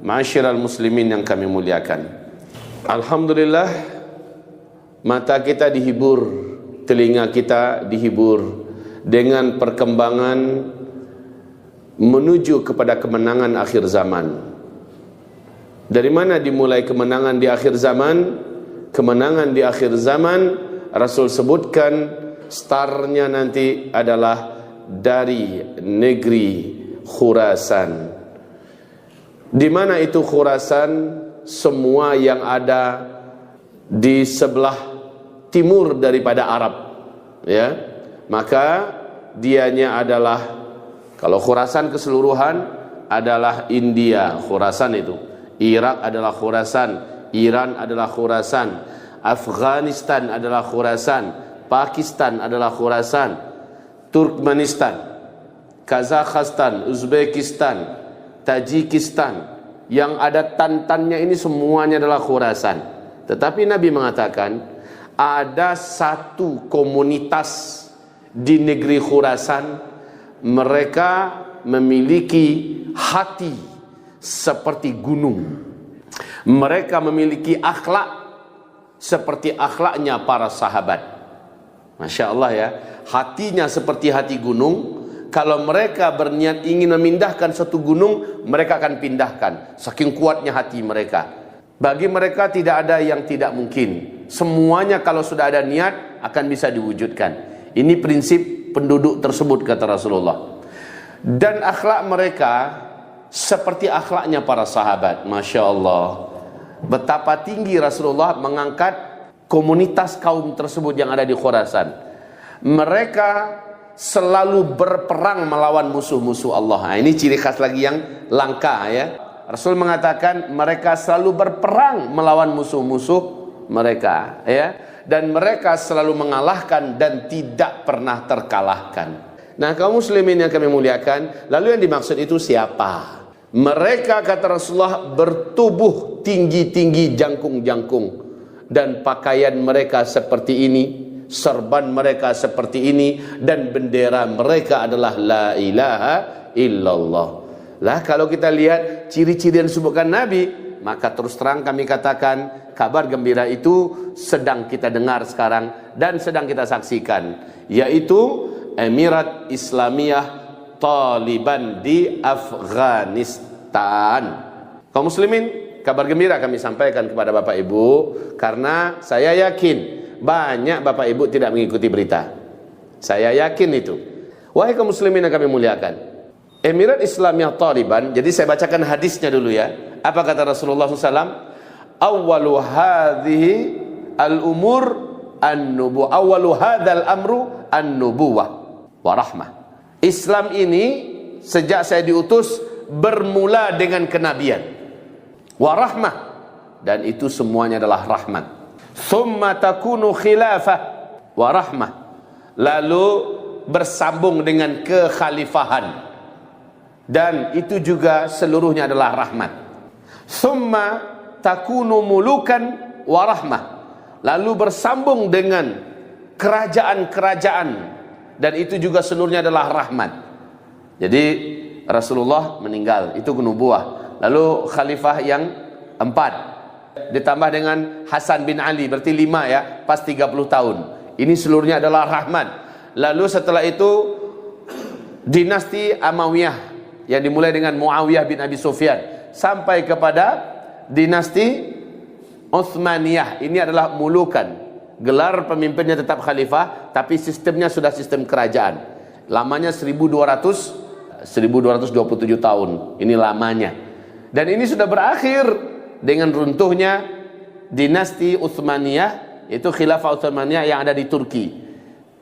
Ma'asyiral muslimin yang kami muliakan, alhamdulillah mata kita dihibur, telinga kita dihibur dengan perkembangan menuju kepada kemenangan akhir zaman. Dari mana dimulai kemenangan di akhir zaman? Kemenangan di akhir zaman Rasul sebutkan startnya nanti adalah dari negeri Khurasan. Di mana itu Khurasan? Semua yang ada di sebelah timur daripada Arab, ya. Maka dianya adalah, kalau Khurasan keseluruhan adalah India, Khurasan itu. Irak adalah Khurasan, Iran adalah Khurasan, Afghanistan adalah Khurasan, Pakistan adalah Khurasan, Turkmenistan, Kazakhstan, Uzbekistan, Tajikistan, yang ada tantannya ini semuanya adalah Khurasan. Tetapi Nabi mengatakan ada satu komunitas di negeri Khurasan, mereka memiliki hati seperti gunung, mereka memiliki akhlak seperti akhlaknya para sahabat. Masya Allah ya, hatinya seperti hati gunung. Kalau mereka berniat ingin memindahkan suatu gunung, mereka akan pindahkan. Saking kuatnya hati mereka. Bagi mereka tidak ada yang tidak mungkin. Semuanya kalau sudah ada niat akan bisa diwujudkan. Ini prinsip penduduk tersebut, kata Rasulullah. Dan akhlak mereka seperti akhlaknya para sahabat. Masya Allah. Betapa tinggi Rasulullah mengangkat komunitas kaum tersebut yang ada di Khurasan. Mereka selalu berperang melawan musuh-musuh Allah. Nah, ini ciri khas lagi yang langka ya. Rasul mengatakan mereka selalu berperang melawan musuh-musuh mereka ya, dan mereka selalu mengalahkan dan tidak pernah terkalahkan. Nah, kaum muslimin yang kami muliakan, lalu yang dimaksud itu siapa? Mereka, kata Rasulullah, bertubuh tinggi-tinggi, jangkung-jangkung, dan pakaian mereka seperti ini, serban mereka seperti ini, dan bendera mereka adalah la ilaha illallah. Lah, kalau kita lihat ciri-ciri yang disebutkan Nabi, maka terus terang kami katakan kabar gembira itu sedang kita dengar sekarang dan sedang kita saksikan, yaitu Emirat Islamiyah Taliban di Afghanistan. Kaum muslimin, kabar gembira kami sampaikan kepada Bapak Ibu, karena saya yakin banyak Bapak Ibu tidak mengikuti berita. Saya yakin itu. Wahai kaum muslimin yang kami muliakan, Emirat Islamiyah Taliban, jadi saya bacakan hadisnya dulu ya. Apa kata Rasulullah SAW? Awwalu hadhihi al-umur an-nubuwah. Awwalu hadzal amru an-nubuwah wa rahmah. Islam ini sejak saya diutus bermula dengan kenabian. Wa rahmah, dan itu semuanya adalah rahmat. Thumma takunu khilafah wa rahmah, lalu bersambung dengan kekhalifahan, dan itu juga seluruhnya adalah rahmat. Thumma takunu mulukan wa rahmah, lalu bersambung dengan kerajaan-kerajaan, dan itu juga seluruhnya adalah rahmat. Jadi Rasulullah meninggal, itu nubuwah. Lalu khalifah yang 4 ditambah dengan Hasan bin Ali, berarti 5 ya, pas 30 tahun. Ini seluruhnya adalah rahmat. Lalu setelah itu dinasti Amawiyah yang dimulai dengan Muawiyah bin Abi Sufyan sampai kepada dinasti Utsmaniyah. Ini adalah mulukan. Gelar pemimpinnya tetap khalifah, tapi sistemnya sudah sistem kerajaan. Lamanya 1227 tahun. Ini lamanya. Dan ini sudah berakhir dengan runtuhnya dinasti Utsmaniyah, itu khilafah Utsmaniyah yang ada di Turki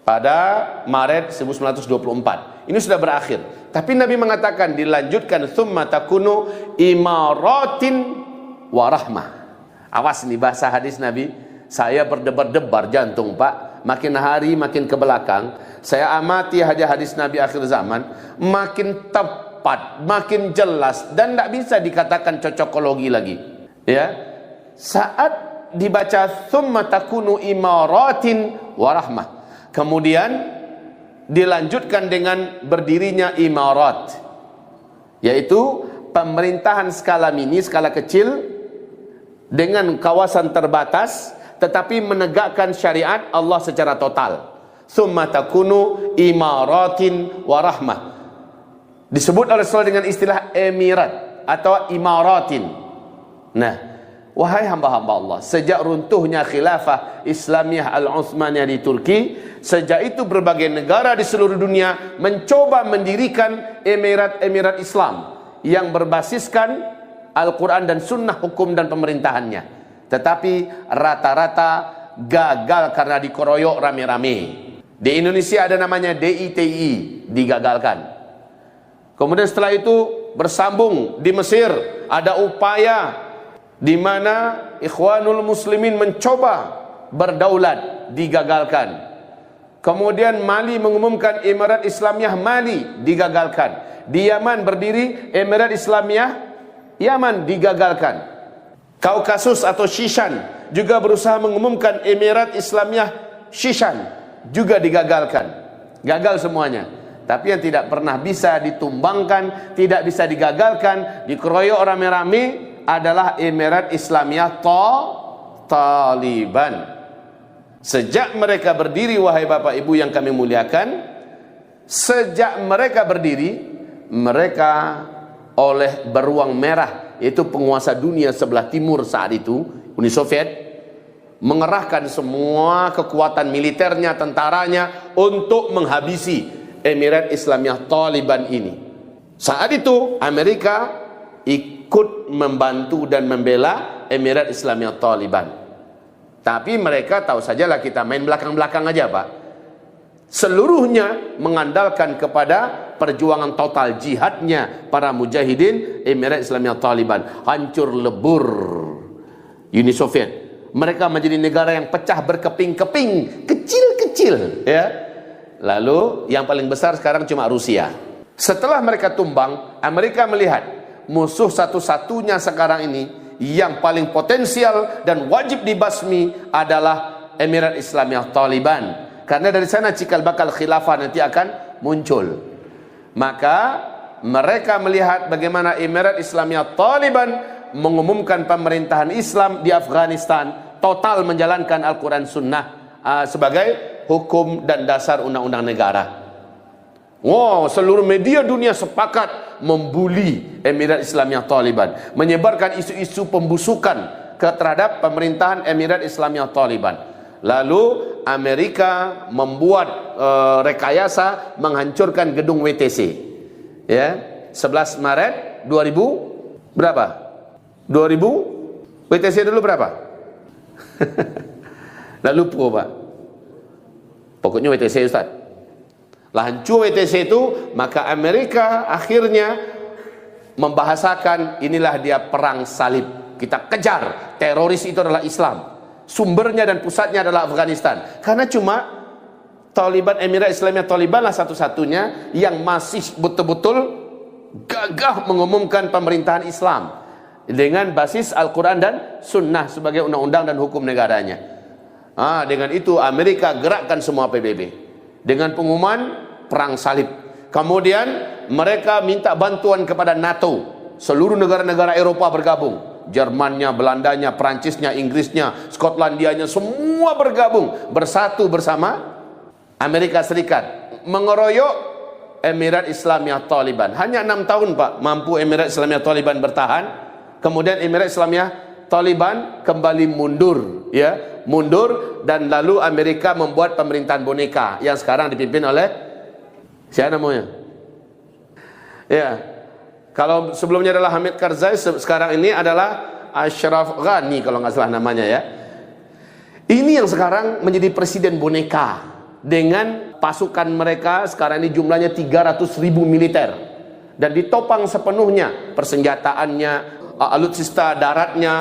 pada Maret 1924. Ini sudah berakhir. Tapi Nabi mengatakan dilanjutkan tsumma takunu imaratin wa rahmah. Awas nih bahasa hadis Nabi, saya berdebar-debar jantung Pak. Makin hari makin ke belakang, saya amati hadis Nabi akhir zaman, makin tepat, makin jelas, dan tidak bisa dikatakan cocokologi lagi. Ya, saat dibaca tsumma takunu imaratin wa rahmah, kemudian dilanjutkan dengan berdirinya imarat, yaitu pemerintahan skala mini, skala kecil dengan kawasan terbatas, tetapi menegakkan syariat Allah secara total. Tsumma takunu imaratin wa rahmah. Disebut oleh Rasul dengan istilah emirat atau imaratin. Nah, wahai hamba-hamba Allah, sejak runtuhnya khilafah Islamiyah Al-Utsmaniyah di Turki, sejak itu berbagai negara di seluruh dunia mencoba mendirikan emirat-emirat Islam yang berbasiskan Al-Quran dan Sunnah hukum dan pemerintahannya. Tetapi rata-rata gagal karena dikeroyok rame-rame. Di Indonesia ada namanya DITI, digagalkan. Kemudian setelah itu bersambung di Mesir, ada upaya di mana Ikhwanul Muslimin mencoba berdaulat, digagalkan. Kemudian Mali mengumumkan Emirat Islamiyah Mali, digagalkan. Di Yaman berdiri Emirat Islamiyah Yaman, digagalkan. Kaukasus atau Shishan juga berusaha mengumumkan Emirat Islamiyah Shishan, juga digagalkan. Gagal semuanya. Tapi yang tidak pernah bisa ditumbangkan, tidak bisa digagalkan, dikeroyok rame-rame adalah Emirat Islamiyah Taliban. Sejak mereka berdiri, wahai Bapak Ibu yang kami muliakan, sejak mereka berdiri, mereka oleh beruang merah, yaitu penguasa dunia sebelah timur saat itu, Uni Soviet, mengerahkan semua kekuatan militernya, tentaranya untuk menghabisi Emirat Islamiyah Taliban ini. Saat itu Amerika ikut membantu dan membela Emirat Islamiyah Taliban. Tapi mereka tahu sajalah kita main belakang-belakang aja, Pak. Seluruhnya mengandalkan kepada perjuangan total jihadnya para mujahidin Emirat Islamiyah Taliban. Hancur lebur Uni Soviet. Mereka menjadi negara yang pecah berkeping-keping, kecil-kecil, ya. Lalu yang paling besar sekarang cuma Rusia. Setelah mereka tumbang, Amerika melihat musuh satu-satunya sekarang ini yang paling potensial dan wajib dibasmi adalah Emirat Islamiyah Taliban. Karena dari sana cikal bakal khilafah nanti akan muncul. Maka mereka melihat bagaimana Emirat Islamiyah Taliban mengumumkan pemerintahan Islam di Afghanistan, total menjalankan Al-Quran Sunnah sebagai hukum dan dasar undang-undang negara. Wow, seluruh media dunia sepakat membuli Emirat Islamiyah Taliban, menyebarkan isu-isu pembusukan terhadap pemerintahan Emirat Islamiyah Taliban. Lalu Amerika membuat rekayasa menghancurkan gedung WTC. Ya, 11 Maret 2000 berapa? 2000 WTC dulu berapa? Dah lupa, Pak. Pokoknya WTC, Ustaz. Lah hancur WTC itu, maka Amerika akhirnya membahasakan inilah dia perang salib. Kita kejar, teroris itu adalah Islam. Sumbernya dan pusatnya adalah Afghanistan. Karena cuma Taliban, Emirat Islamiyah Taliban lah satu-satunya yang masih betul-betul gagah mengumumkan pemerintahan Islam dengan basis Al-Quran dan Sunnah sebagai undang-undang dan hukum negaranya. Dengan itu Amerika gerakkan semua PBB dengan pengumuman perang salib. Kemudian mereka minta bantuan kepada NATO. Seluruh negara-negara Eropa bergabung. Jermannya, Belandanya, Prancisnya, Inggrisnya, Skotlandianya, semua bergabung bersatu bersama Amerika Serikat mengeroyok Emirat Islamiyah Taliban. Hanya 6 tahun, Pak, mampu Emirat Islamiyah Taliban bertahan. Kemudian Emirat Islamiyah Taliban kembali mundur, ya, mundur, dan lalu Amerika membuat pemerintahan boneka yang sekarang dipimpin oleh siapa namanya? Ya, kalau sebelumnya adalah Hamid Karzai, sekarang ini adalah Ashraf Ghani kalau nggak salah namanya, ya. Ini yang sekarang menjadi presiden boneka dengan pasukan mereka sekarang ini jumlahnya 300.000 militer dan ditopang sepenuhnya persenjataannya, alutsista daratnya,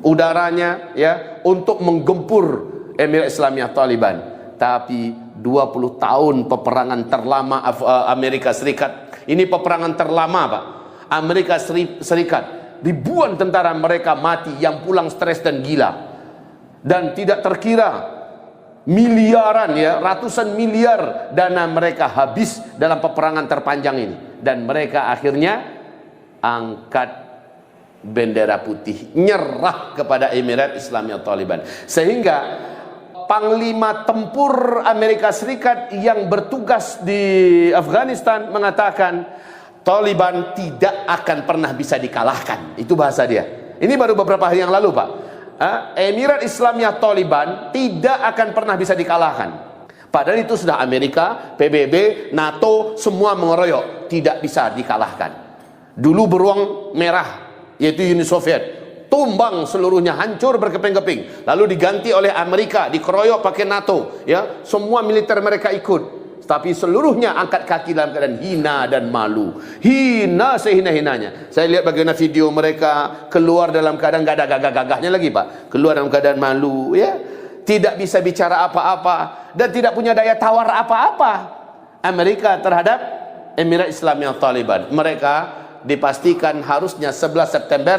udaranya, ya, untuk menggempur Emirat Islamiyah Taliban. Tapi 20 tahun peperangan terlama Amerika Serikat. Ini peperangan terlama, Pak. Amerika Serikat, ribuan tentara mereka mati yang pulang stres dan gila. Dan tidak terkira miliaran, ya, ratusan miliar dana mereka habis dalam peperangan terpanjang ini. Dan mereka akhirnya angkat bendera putih, nyerah kepada Emirat Islamiyah Taliban. Sehingga Panglima Tempur Amerika Serikat yang bertugas di Afghanistan mengatakan Taliban tidak akan pernah bisa dikalahkan. Itu bahasa dia. Ini baru beberapa hari yang lalu, Pak. Emirat Islamiyah Taliban tidak akan pernah bisa dikalahkan. Padahal itu sudah Amerika, PBB, NATO semua mengeroyok, tidak bisa dikalahkan. Dulu beruang merah, yaitu Uni Soviet, tumbang seluruhnya, hancur berkeping-keping. Lalu diganti oleh Amerika, dikeroyok pakai NATO, ya, semua militer mereka ikut. Tapi seluruhnya angkat kaki dalam keadaan hina dan malu. Hina sehina-hinanya. Saya lihat bagaimana video mereka keluar dalam keadaan gak ada gagah-gagahnya lagi, Pak. Keluar dalam keadaan malu, ya. Tidak bisa bicara apa-apa dan tidak punya daya tawar apa-apa. Amerika terhadap Emirat Islamiyah Taliban. Mereka dipastikan harusnya 11 September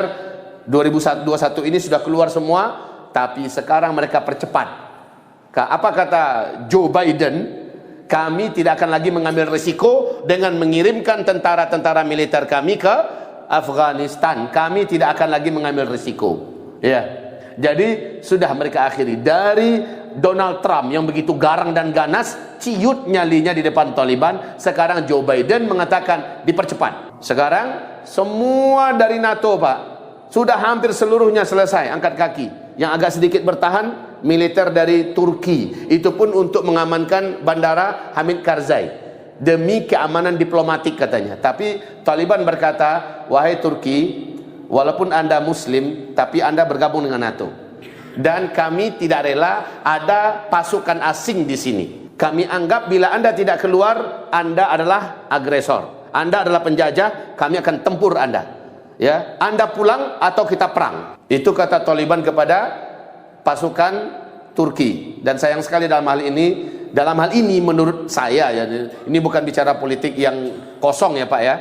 2021 ini sudah keluar semua, tapi sekarang mereka percepat. Apa kata Joe Biden? Kami tidak akan lagi mengambil risiko dengan mengirimkan tentara-tentara militer kami ke Afghanistan. Kami tidak akan lagi mengambil risiko. Ya. Jadi sudah mereka akhiri. Dari Donald Trump yang begitu garang dan ganas, ciut nyalinya di depan Taliban. Sekarang Joe Biden mengatakan dipercepat. Sekarang semua dari NATO, Pak, sudah hampir seluruhnya selesai angkat kaki. Yang agak sedikit bertahan militer dari Turki. Itu pun untuk mengamankan bandara Hamid Karzai demi keamanan diplomatik katanya. Tapi Taliban berkata, wahai Turki, walaupun Anda Muslim, tapi Anda bergabung dengan NATO. Dan kami tidak rela ada pasukan asing di sini. Kami anggap bila Anda tidak keluar, Anda adalah agresor. Anda adalah penjajah, kami akan tempur Anda. Ya, Anda pulang atau kita perang. Itu kata Taliban kepada pasukan Turki. Dan sayang sekali dalam hal ini menurut saya, ya, ini bukan bicara politik yang kosong ya Pak ya.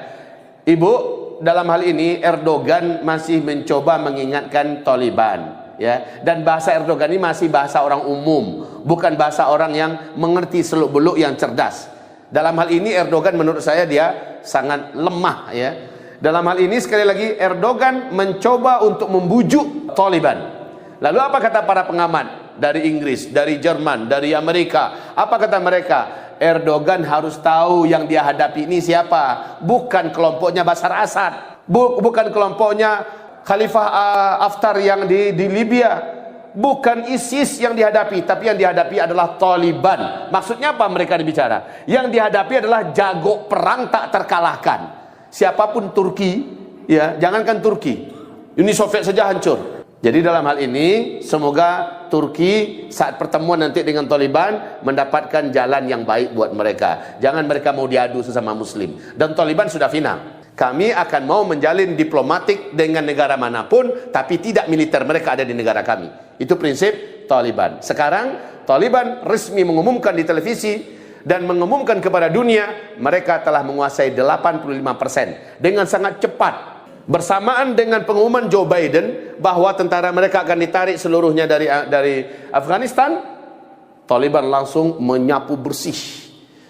Ibu, dalam hal ini Erdogan masih mencoba mengingatkan Taliban, ya, dan bahasa Erdogan ini masih bahasa orang umum, bukan bahasa orang yang mengerti seluk-beluk yang cerdas. Dalam hal ini Erdogan menurut saya dia sangat lemah, ya. Dalam hal ini sekali lagi Erdogan mencoba untuk membujuk Taliban. Lalu apa kata para pengamat dari Inggris, dari Jerman, dari Amerika? Apa kata mereka? Erdogan harus tahu yang dia hadapi ini siapa. Bukan kelompoknya Bashar Assad, bukan kelompoknya Khalifah Haftar yang di Libya, bukan ISIS yang dihadapi, tapi yang dihadapi adalah Taliban. Maksudnya apa mereka bicara? Yang dihadapi adalah jago perang tak terkalahkan. Siapapun Turki, ya, jangankan Turki, Uni Soviet saja hancur. Jadi dalam hal ini semoga Turki saat pertemuan nanti dengan Taliban mendapatkan jalan yang baik buat mereka. Jangan mereka mau diadu sesama Muslim. Dan Taliban sudah final. Kami akan mau menjalin diplomatik dengan negara manapun, tapi tidak militer mereka ada di negara kami. Itu prinsip Taliban. Sekarang Taliban resmi mengumumkan di televisi dan mengumumkan kepada dunia mereka telah menguasai 85% dengan sangat cepat. Bersamaan dengan pengumuman Joe Biden bahwa tentara mereka akan ditarik seluruhnya dari Afghanistan, Taliban langsung menyapu bersih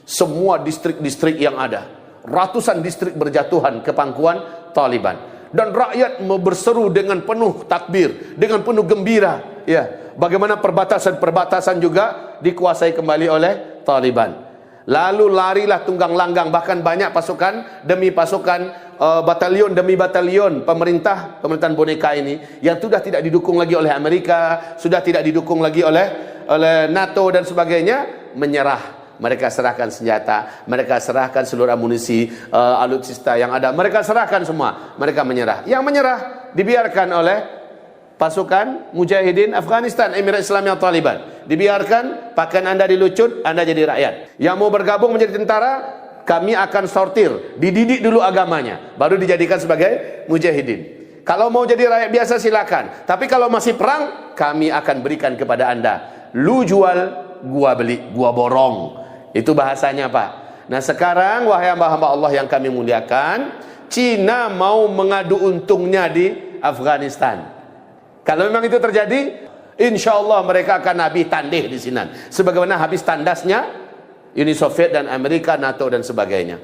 semua distrik-distrik yang ada. Ratusan distrik berjatuhan ke pangkuan Taliban. Dan rakyat berseru dengan penuh takbir, dengan penuh gembira. Ya, bagaimana perbatasan-perbatasan juga dikuasai kembali oleh Taliban. Lalu larilah tunggang langgang, bahkan banyak pasukan demi pasukan, batalion demi batalion pemerintahan boneka ini yang sudah tidak didukung lagi oleh Amerika, sudah tidak didukung lagi oleh NATO dan sebagainya, menyerah. Mereka serahkan senjata, mereka serahkan seluruh amunisi, alutsista yang ada, mereka serahkan semua, mereka menyerah. Yang menyerah dibiarkan oleh pasukan Mujahidin Afghanistan, Emirat Islamiyah Taliban. Dibiarkan, pakaian Anda dilucut, Anda jadi rakyat. Yang mau bergabung menjadi tentara, kami akan sortir, dididik dulu agamanya, baru dijadikan sebagai Mujahidin. Kalau mau jadi rakyat biasa silakan, tapi kalau masih perang, kami akan berikan kepada Anda. Lu jual, gua beli, gua borong. Itu bahasanya Pak. Nah sekarang wahai hamba-hamba Allah yang kami muliakan, Cina mau mengadu untungnya di Afghanistan. Kalau memang itu terjadi, insya Allah mereka akan habis tandih di sini. Sebagaimana habis tandasnya Uni Soviet dan Amerika, NATO dan sebagainya.